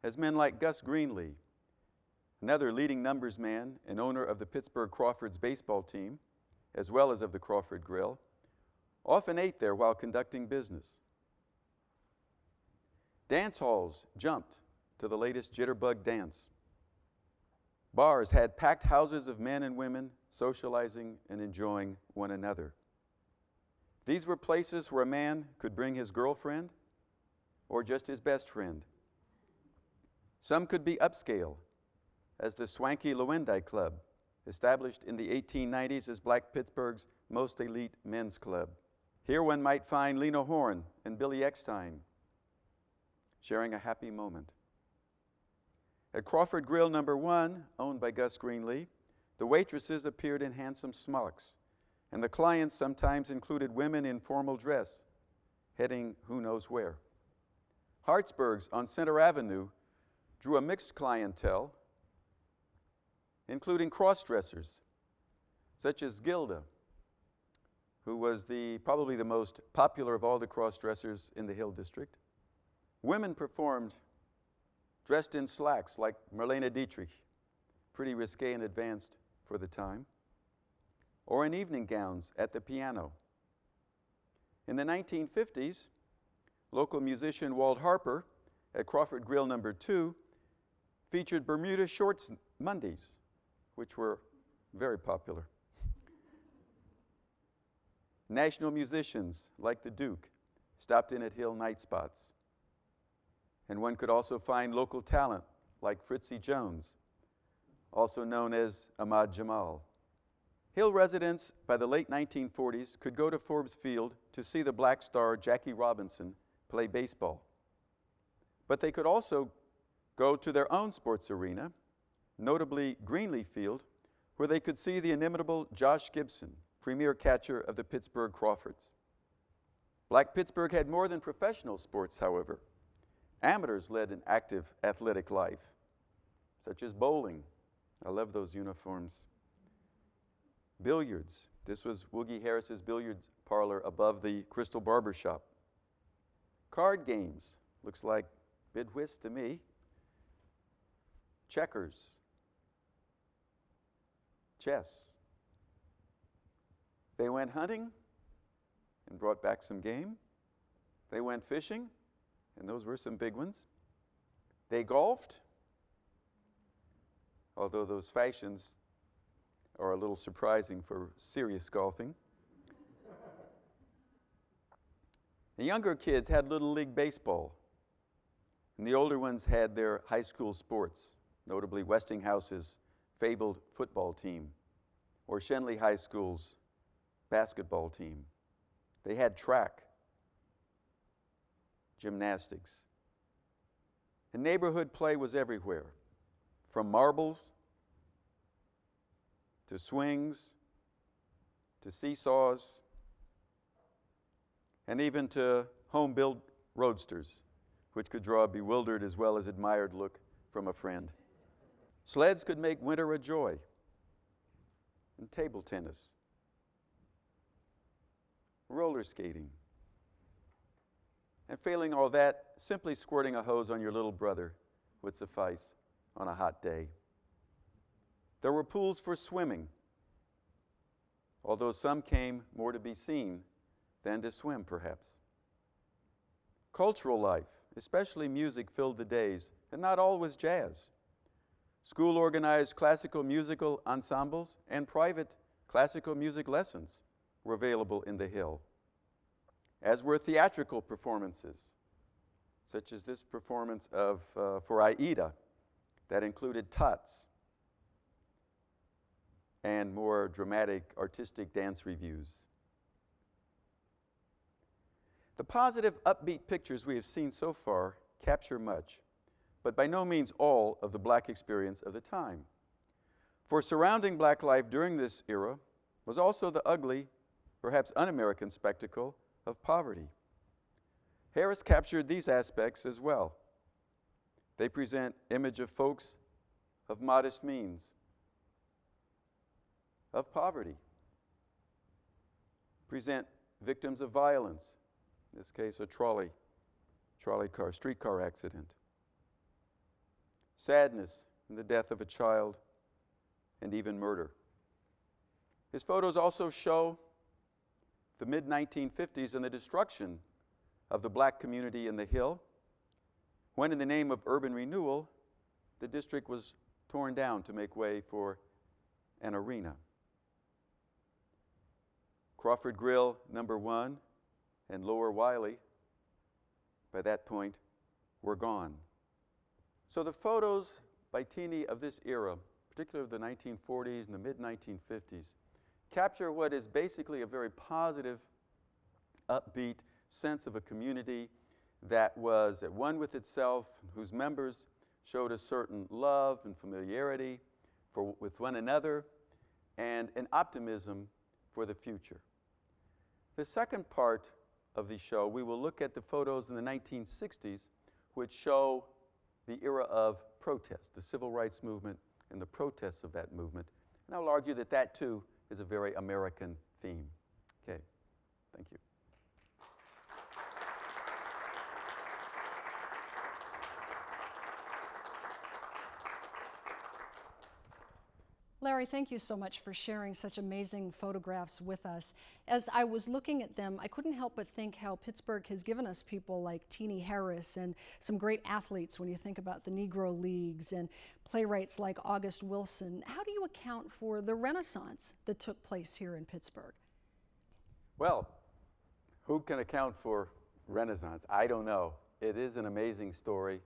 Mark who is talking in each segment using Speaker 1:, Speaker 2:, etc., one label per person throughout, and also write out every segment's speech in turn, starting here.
Speaker 1: as men like Gus Greenlee, another leading numbers man and owner of the Pittsburgh Crawfords baseball team, as well as of the Crawford Grill, often ate there while conducting business. Dance halls jumped to the latest jitterbug dance. Bars had packed houses of men and women socializing and enjoying one another. These were places where a man could bring his girlfriend or just his best friend. Some could be upscale, as the swanky Lewendijk Club, established in the 1890s as Black Pittsburgh's most elite men's club. Here one might find Lena Horne and Billy Eckstein sharing a happy moment. At Crawford Grill number 1, owned by Gus Greenlee, the waitresses appeared in handsome smocks, and the clients sometimes included women in formal dress, heading who knows where. Hartsburg's on Center Avenue drew a mixed clientele, including cross-dressers, such as Gilda, who was probably the most popular of all the cross-dressers in the Hill District. Women performed dressed in slacks like Marlene Dietrich, pretty risque and advanced for the time, or in evening gowns at the piano. In the 1950s, local musician Walt Harper at Crawford Grill number 2 featured Bermuda shorts Mondays, which were very popular. National musicians like the Duke stopped in at Hill night spots. And one could also find local talent like Fritzie Jones, also known as Ahmad Jamal. Hill residents by the late 1940s could go to Forbes Field to see the black star Jackie Robinson play baseball. But they could also go to their own sports arena, notably Greenlee Field, where they could see the inimitable Josh Gibson, premier catcher of the Pittsburgh Crawfords. Black Pittsburgh had more than professional sports, however. Amateurs led an active athletic life, such as bowling. I love those uniforms. Billiards. This was Woogie Harris's billiards parlor above the Crystal Barber Shop. Card games. Looks like bid whist to me. Checkers. Chess. They went hunting and brought back some game. They went fishing, and those were some big ones. They golfed, although those fashions are a little surprising for serious golfing. The younger kids had Little League Baseball, and the older ones had their high school sports, notably Westinghouse's fabled football team, or Shenley High School's basketball team. They had track, gymnastics. And neighborhood play was everywhere, from marbles to swings to seesaws and even to home-built roadsters, which could draw a bewildered as well as admired look from a friend. Sleds could make winter a joy, and table tennis, roller skating, and failing all that, simply squirting a hose on your little brother would suffice on a hot day. There were pools for swimming, although some came more to be seen than to swim, perhaps. Cultural life, especially music, filled the days, and not all was jazz. School-organized classical musical ensembles and private classical music lessons were available in the Hill, as were theatrical performances, such as this performance for Aida that included tots and more dramatic artistic dance reviews. The positive, upbeat pictures we have seen so far capture much, but by no means all of the black experience of the time. For surrounding black life during this era was also the ugly, perhaps un-American spectacle of poverty. Harris captured these aspects as well. They present image of folks of modest means, of poverty, present victims of violence, in this case a streetcar accident. sadness in the death of a child, and even murder. His photos also show the mid-1950s and the destruction of the black community in the Hill, when in the name of urban renewal, the district was torn down to make way for an arena. Crawford Grill number 1 and Lower Wiley, by that point, were gone. So the photos by Teenie of this era, particularly of the 1940s and the mid-1950s, capture what is basically a very positive, upbeat sense of a community that was at one with itself, whose members showed a certain love and familiarity with one another, and an optimism for the future. The second part of the show, we will look at the photos in the 1960s, which show the era of protest, the civil rights movement and the protests of that movement. And I'll argue that that too is a very American theme. Okay, thank you.
Speaker 2: Larry, thank you so much for sharing such amazing photographs with us. As I was looking at them, I couldn't help but think how Pittsburgh has given us people like Teenie Harris and some great athletes when you think about the Negro Leagues and playwrights like August Wilson. How do you account for the Renaissance that took place here in Pittsburgh?
Speaker 1: Well, who can account for Renaissance? I don't know. It is an amazing story.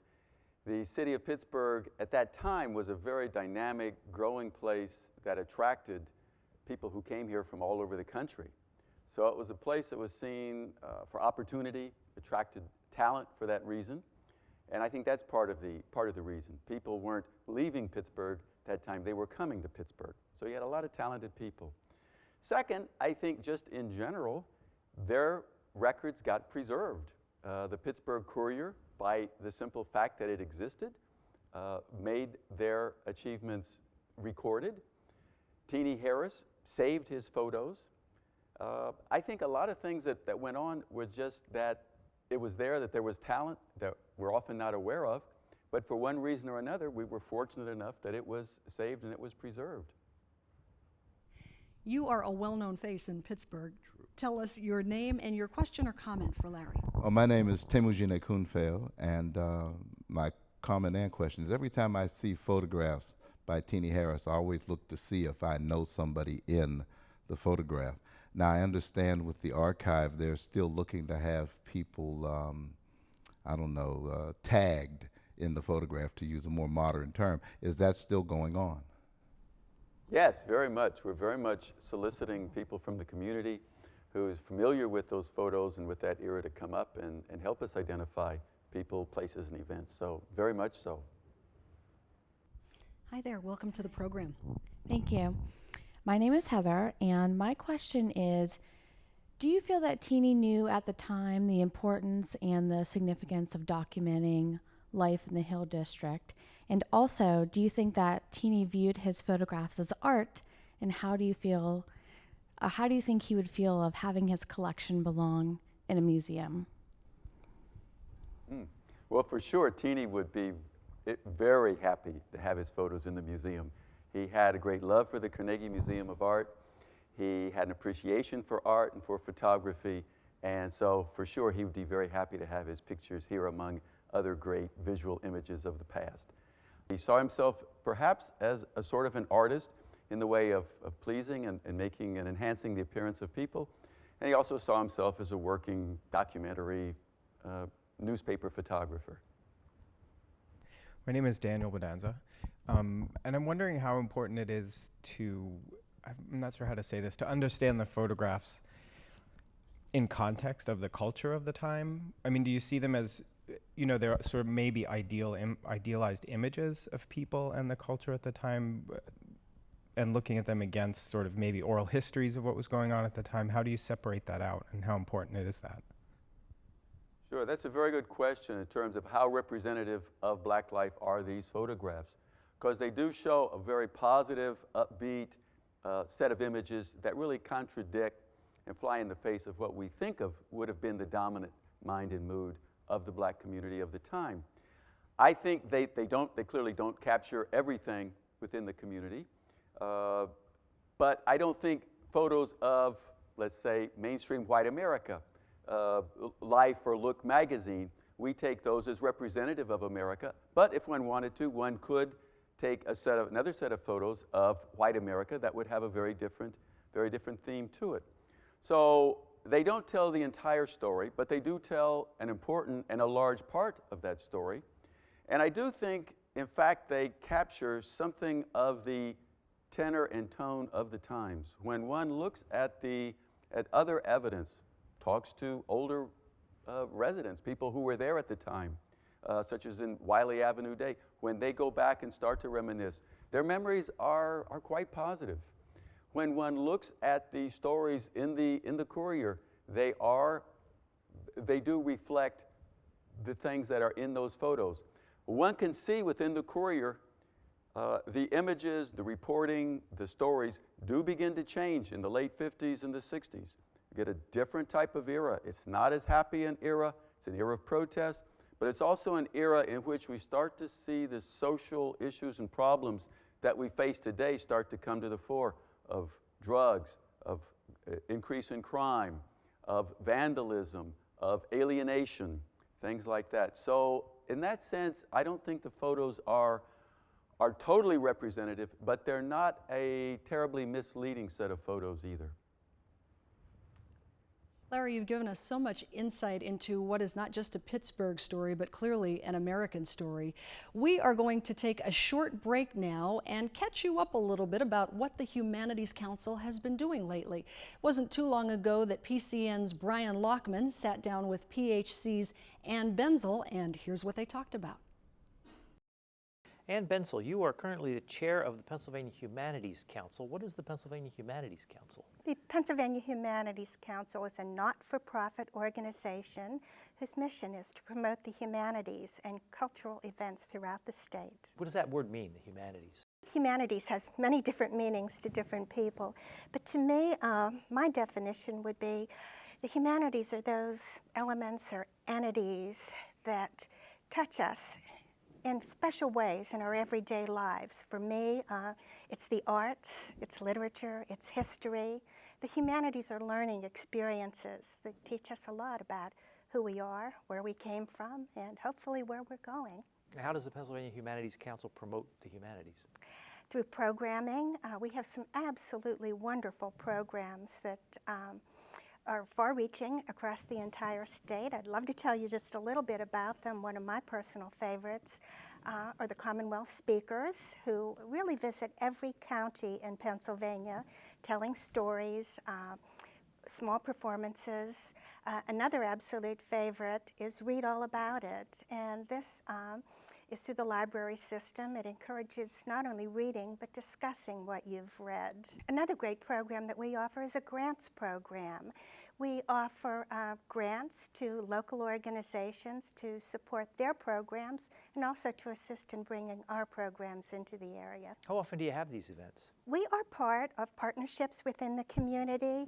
Speaker 1: The city of Pittsburgh at that time was a very dynamic, growing place that attracted people who came here from all over the country. So it was a place that was seen for opportunity, attracted talent for that reason. And I think that's part of the reason. People weren't leaving Pittsburgh at that time, they were coming to Pittsburgh. So you had a lot of talented people. Second, I think just in general, their records got preserved. The Pittsburgh Courier, by the simple fact that it existed, made their achievements recorded. Teenie Harris saved his photos. I think a lot of things that went on was just that it was there, that there was talent that we're often not aware of, but for one reason or another, we were fortunate enough that it was saved and it was preserved.
Speaker 2: You are a well-known face in Pittsburgh. True. Tell us your name and your question or comment for Larry.
Speaker 3: Well, my name is Temujine Kunfeo, and my comment and question is every time I see photographs by Teenie Harris, I always look to see if I know somebody in the photograph. Now, I understand with the archive, they're still looking to have people, tagged in the photograph, to use a more modern term. Is that still going on?
Speaker 1: Yes, very much. We're very much soliciting people from the community who is familiar with those photos and with that era to come up and help us identify people, places, and events. So very much so.
Speaker 2: Hi there, welcome to the program.
Speaker 4: Thank you. My name is Heather, and my question is, do you feel that Teenie knew at the time the importance and the significance of documenting life in the Hill District? And also, do you think that Teenie viewed his photographs as art, and how do you think he would feel of having his collection belong in a museum?
Speaker 1: Well, for sure, Teenie would be very happy to have his photos in the museum. He had a great love for the Carnegie Museum of Art. He had an appreciation for art and for photography, and so for sure he would be very happy to have his pictures here among other great visual images of the past. He saw himself perhaps as a sort of an artist in the way of pleasing and making and enhancing the appearance of people. And he also saw himself as a working documentary newspaper photographer.
Speaker 5: My name is Daniel Bedanza, and I'm wondering how important it is to, I'm not sure how to say this, to understand the photographs in context of the culture of the time. I mean, do you see them as, you know, they're sort of maybe idealized images of people and the culture at the time, and looking at them against sort of maybe oral histories of what was going on at the time? How do you separate that out, and how important is that?
Speaker 1: Sure, that's a very good question in terms of how representative of Black life are these photographs, because they do show a very positive, upbeat set of images that really contradict and fly in the face of what we think of would have been the dominant mind and mood of the Black community of the time. I think they clearly don't capture everything within the community. But I don't think photos of, let's say, mainstream white America, Life or Look magazine, we take those as representative of America. But if one wanted to, one could take another set of photos of white America that would have a very different theme to it. So they don't tell the entire story, but they do tell an important and a large part of that story. And I do think, in fact, they capture something of the tenor and tone of the times. When one looks at other evidence, talks to older residents, people who were there at the time, such as in Wiley Avenue Day, when they go back and start to reminisce, their memories are quite positive. When one looks at the stories in the Courier, they do reflect the things that are in those photos. One can see within the Courier the images, the reporting, the stories do begin to change in the late 50s and the 60s. You get a different type of era. It's not as happy an era. It's an era of protest, but it's also an era in which we start to see the social issues and problems that we face today start to come to the fore, of drugs, of increase in crime, of vandalism, of alienation, things like that. So in that sense, I don't think the photos are totally representative, but they're not a terribly misleading set of photos either.
Speaker 2: Larry, you've given us so much insight into what is not just a Pittsburgh story, but clearly an American story. We are going to take a short break now and catch you up a little bit about what the Humanities Council has been doing lately. It wasn't too long ago that PCN's Brian Lockman sat down with PHC's Ann Benzel, and here's what they talked about.
Speaker 6: Ann Benzel, you are currently the chair of the Pennsylvania Humanities Council. What is the Pennsylvania Humanities Council?
Speaker 7: The Pennsylvania Humanities Council is a not-for-profit organization whose mission is to promote the humanities and cultural events throughout the state.
Speaker 6: What does that word mean, the humanities?
Speaker 7: Humanities has many different meanings to different people, but to me, my definition would be the humanities are those elements or entities that touch us in special ways in our everyday lives. For me, it's the arts, it's literature, it's history. The humanities are learning experiences that teach us a lot about who we are, where we came from, and hopefully where we're going.
Speaker 6: How does the Pennsylvania Humanities Council promote the humanities?
Speaker 7: Through programming. We have some absolutely wonderful programs that are far-reaching across the entire state. I'd love to tell you just a little bit about them. One of my personal favorites are the Commonwealth speakers, who really visit every county in Pennsylvania, telling stories, small performances. Another absolute favorite is Read All About It, and this is through the library system. It encourages not only reading, but discussing what you've read. Another great program that we offer is a grants program. We offer grants to local organizations to support their programs and also to assist in bringing our programs into the area.
Speaker 6: How often do you have these events?
Speaker 7: We are part of partnerships within the community,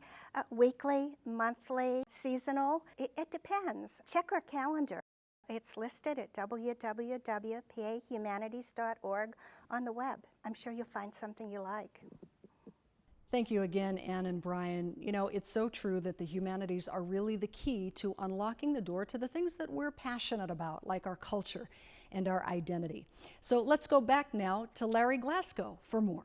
Speaker 7: weekly, monthly, seasonal. It depends. Check our calendar. It's listed at www.pahumanities.org on the web. I'm sure you'll find something you like.
Speaker 2: Thank you again, Ann and Brian. You know, it's so true that the humanities are really the key to unlocking the door to the things that we're passionate about, like our culture and our identity. So let's go back now to Larry Glasgow for more.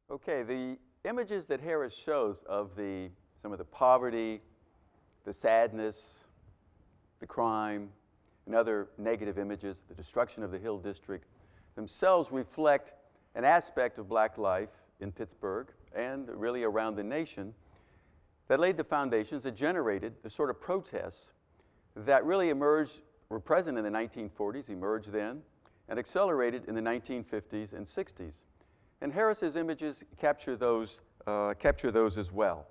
Speaker 1: Okay, the images that Harris shows of some of the poverty, the sadness, the crime, and other negative images, the destruction of the Hill District, themselves reflect an aspect of black life in Pittsburgh and really around the nation that laid the foundations, that generated the sort of protests that really emerged, were present in the 1940s, emerged then, and accelerated in the 1950s and 60s. And Harris's images capture those as well.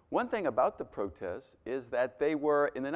Speaker 1: One thing about the protests is that they were, in the